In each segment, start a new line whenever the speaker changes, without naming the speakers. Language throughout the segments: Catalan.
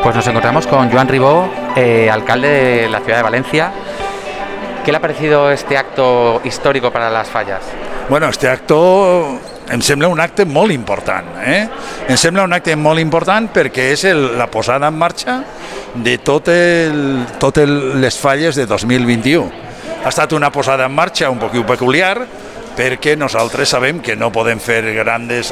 Pues nos encontramos con Joan Ribó, alcalde de la ciudad de Valencia. ¿Qué le ha parecido este acto histórico para les Falles?
Bueno, este acto em sembla un acte molt important. Em sembla un acte molt important perquè és la posada en marxa de totes les Falles de 2021. Ha estat una posada en marxa un poquet peculiar perquè nosaltres sabem que no podem fer grandes,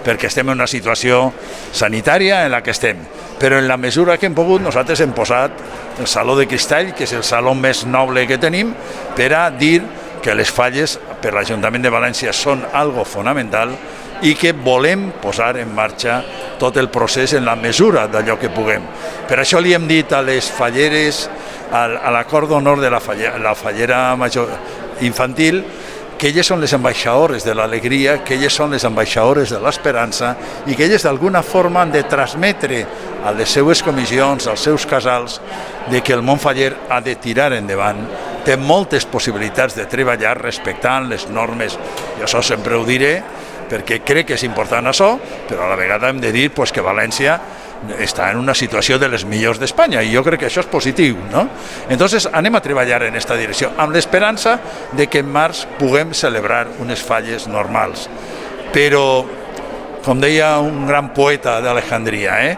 perquè estem en una situació sanitària en la que estem. Però en la mesura que hem pogut, nosaltres hem posat el Saló de Cristall, que és el saló més noble que tenim, per a dir que les Falles per l'Ajuntament de València són algo fonamental i que volem posar en marxa tot el procés en la mesura d'allò que puguem. Per això li hem dit a les falleres, a l'acord d'honor de la fallera major infantil, que elles són les ambaixadores de l'alegria, que elles són les ambaixadores de l'esperança i que elles d'alguna forma han de transmetre a les seues comissions, als seus casals, de que el món faller ha de tirar endavant, té moltes possibilitats de treballar respectant les normes. Jo això sempre ho diré, perquè crec que és important això, però a la vegada hem de dir que València està en una situació de les millors d'Espanya i jo crec que això és positiu, no? Entonces anem a treballar en aquesta direcció amb l'esperança de que en març puguem celebrar unes Falles normals. Però, com deia un gran poeta d'Alejandria,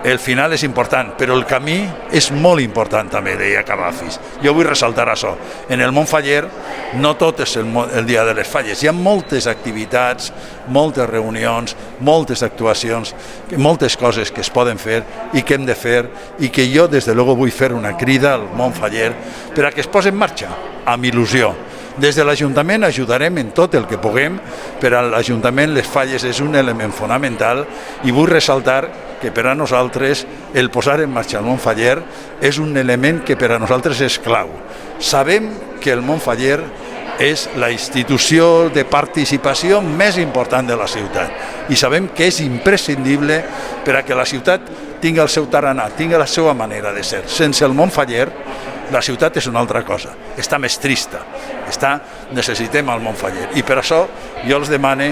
el final és important, però el camí és molt important també, deia Cavafis. Jo vull ressaltar això. En el món faller no tot és el dia de les Falles. Hi ha moltes activitats, moltes reunions, moltes actuacions, moltes coses que es poden fer i que hem de fer i que jo, des de luego, vull fer una crida al món faller per a que es posi en marxa, amb il·lusió. Des de l'Ajuntament ajudarem en tot el que puguem, per a l'Ajuntament les Falles és un element fonamental i vull ressaltar que per a nosaltres el posar en marxa el món faller és un element que per a nosaltres és clau. Sabem que el món faller és la institució de participació més important de la ciutat i sabem que és imprescindible per a que la ciutat tingui el seu tarannà, tingui la seva manera de ser. Sense el món faller la ciutat és una altra cosa, està més trista, necessitem el món faller i per això jo els demane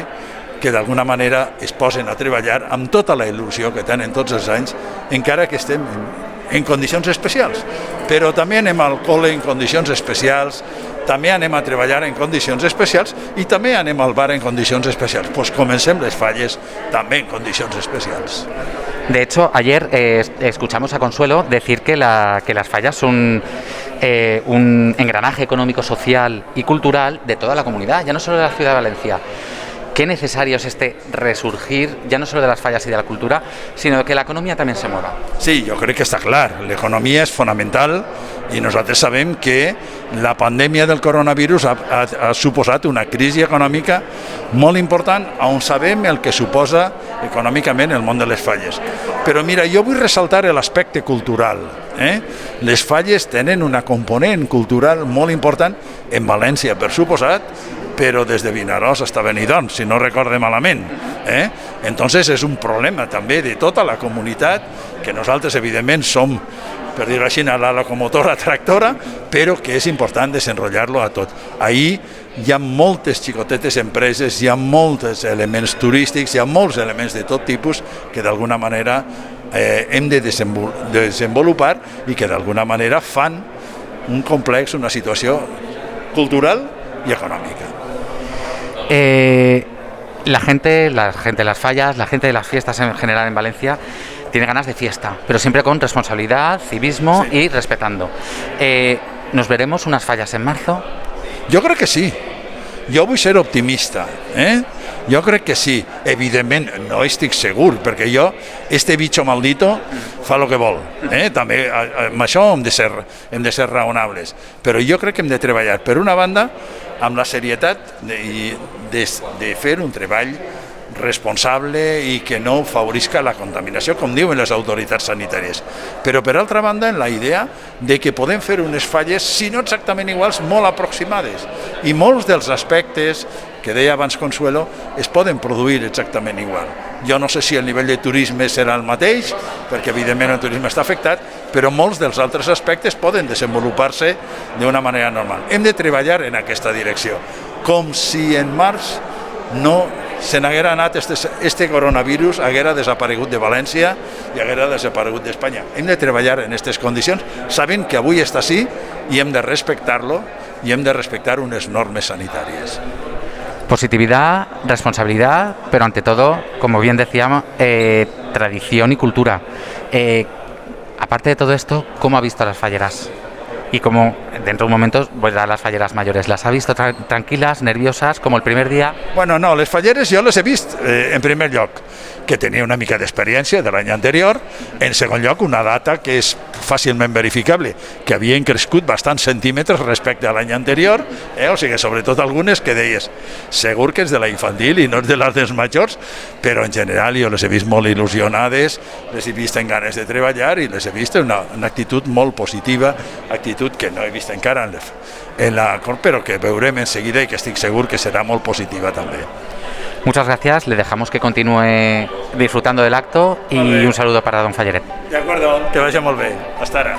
que d'alguna manera es posen a treballar amb tota la il·lusió que tenen tots els anys, encara que estem en condicions especials. Però també anem al col·le en condicions especials, també anem a treballar en condicions especials i també anem al bar en condicions especials. Pues comencem les Falles també en condicions especials.
De hecho, ayer escuchamos a Consuelo decir que las Fallas son un engranaje económico, social y cultural de toda la comunidad, ya no solo de la ciudad de Valencia. Qué necesario es este resurgir, ya no solo de las Fallas y de la cultura, sino de que la economia també se mueva.
Sí, jo crec que està clar. L'economia és fonamental i nosaltres sabem que la pandèmia del coronavirus ha suposat una crisi econòmica molt important, on sabem el que suposa econòmicament el món de les Falles. Però mira, jo vull ressaltar l'aspecte cultural. Les Falles tenen una component cultural molt important en València, per suposat, però des de Vinaròs fins a Benidorm, si no recorde malament. Entonces és un problema també de tota la comunitat, que nosaltres evidentment som, per dir-ho així, la locomotora tractora, però que és important desenrotllar-lo a tot. Ahir hi ha moltes xicotetes empreses, hi ha molts elements turístics, hi ha molts elements de tot tipus que d'alguna manera hem de desenvolupar i que d'alguna manera fan un complex, una situació cultural i econòmica.
La gente de las Fallas, la gente de las fiestas en general en Valencia tiene ganas de fiesta, pero siempre con responsabilidad, civismo y respetando. ¿Nos veremos unas Fallas en marzo?
Jo crec que sí. Jo vull ser optimista. Jo crec que sí. Evidentment, no estic segur, perquè este bicho maldito fa el que vol. També amb això hem de ser raonables. Però jo crec que hem de treballar, per una banda, amb la serietat de fer un treball responsable i que no favorisca la contaminació, com diuen les autoritats sanitàries. Però, per altra banda, en la idea de que podem fer unes Falles, si no exactament iguals, molt aproximades. I molts dels aspectes que deia abans Consuelo es poden produir exactament igual. Jo no sé si el nivell de turisme serà el mateix, perquè evidentment el turisme està afectat, però molts dels altres aspectes poden desenvolupar-se d'una manera normal. Hem de treballar en aquesta direcció, com si en març no se n'haguera anat este coronavirus, haguera desaparegut de València i haguera desaparegut d'Espanya. Hem de treballar en aquestes condicions, sabent que avui està així i hem de respectar-lo y hem de respectar unas normas sanitarias.
Positividad, responsabilidad, pero ante todo, como bien decíamos, tradición y cultura. Aparte de todo esto, ¿cómo ha visto las falleras? Y como dentro de un momento, pues a las falleras mayores, ¿las ha visto tranquilas, nerviosas, como el primer día?
Bueno, no, les falleres jo les he vist, en primer lloc, que tenia una mica d'experiència de l'any anterior, en segon lloc, una data que és fàcilment verificable, que havien crescut bastants centímetres respecte a l'any anterior, o sigui, sobretot algunes que deies, segur que és de la infantil i no és de les dels majors, però en general jo les he vist molt il·lusionades, les he vist en ganes de treballar i les he vist una actitud molt positiva, actitud que no he vist encara en la cort, però que veurem en seguida i que estic segur que serà molt positiva també.
Muchas gracias, le dejamos que continúe disfrutando del acto y un saludo para don Falleret.
De acuerdo, que vagi molt bé. Hasta ara.